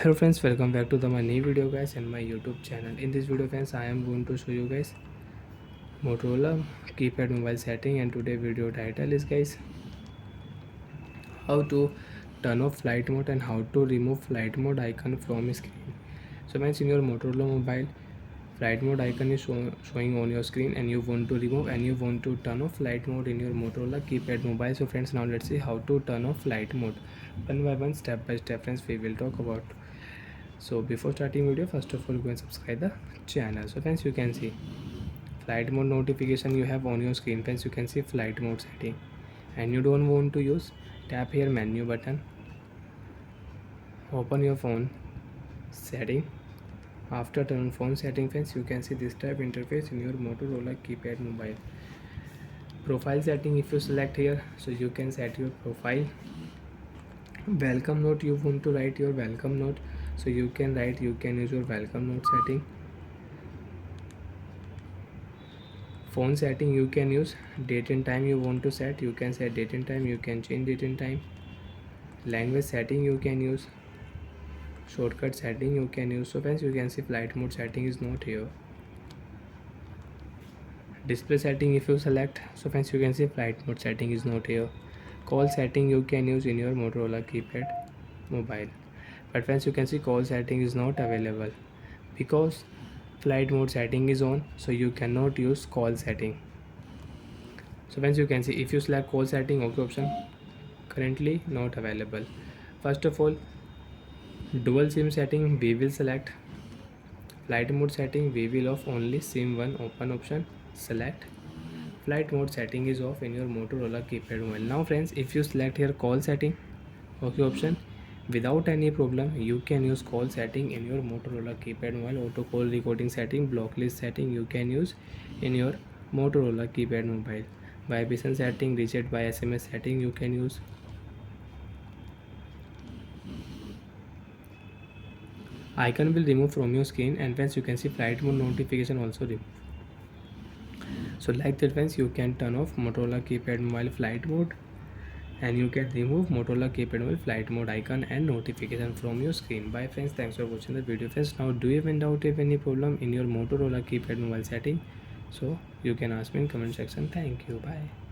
Hello friends, welcome back to my new video guys and my YouTube channel. In this video friends, I am going to show you guys Motorola keypad mobile setting, and today video title is guys how to turn off flight mode and how to remove flight mode icon from screen. So friends, in your Motorola mobile, flight mode icon is showing on your screen and you want to remove and you want to turn off flight mode in your Motorola keypad mobile. So friends, now let's see how to turn off flight mode. One by one, step by step friends, we will talk about. So before starting video, first of all go and subscribe the channel. So friends, you can see flight mode notification you have on your screen. Friends, you can see flight mode setting and you don't want to use, tap here menu button, open your phone setting. After turn phone setting friends, you can see this type interface in your Motorola keypad mobile. Profile setting, if you select here, so you can set your profile. Welcome note, you want to write your welcome note, so you can write, you can use your welcome note setting. Phone setting, you can use date and time you want to set, you can set date and time, you can change date and time. Language setting, you can use. Shortcut setting, you can use. So friends, you can see flight mode setting is not here. Display setting, if you select, so friends, you can see flight mode setting is not here. Call setting, you can use in your Motorola keypad mobile, but friends, you can see call setting is not available because flight mode setting is on, so you cannot use call setting. So friends, you can see if you select call setting, okay option currently not available. First of all, dual sim setting we will select. Flight mode setting we will off, only sim 1 open option select. Flight mode setting is off in your Motorola keypad mobile. Now friends, if you select here call setting, okay option, without any problem you can use call setting in your Motorola keypad mobile. Auto call recording setting, block list setting you can use in your Motorola keypad mobile. Vibration setting, reset by SMS setting you can use. Icon will remove from your screen, and friends, you can see flight mode notification also remove. So like that friends, you can turn off Motorola keypad mobile flight mode and you can remove Motorola keypad mobile flight mode icon and notification from your screen. Bye friends, thanks for watching the video friends. Now do you have any doubt, if any problem in your Motorola keypad mobile setting, so you can ask me in comment section. Thank you, bye.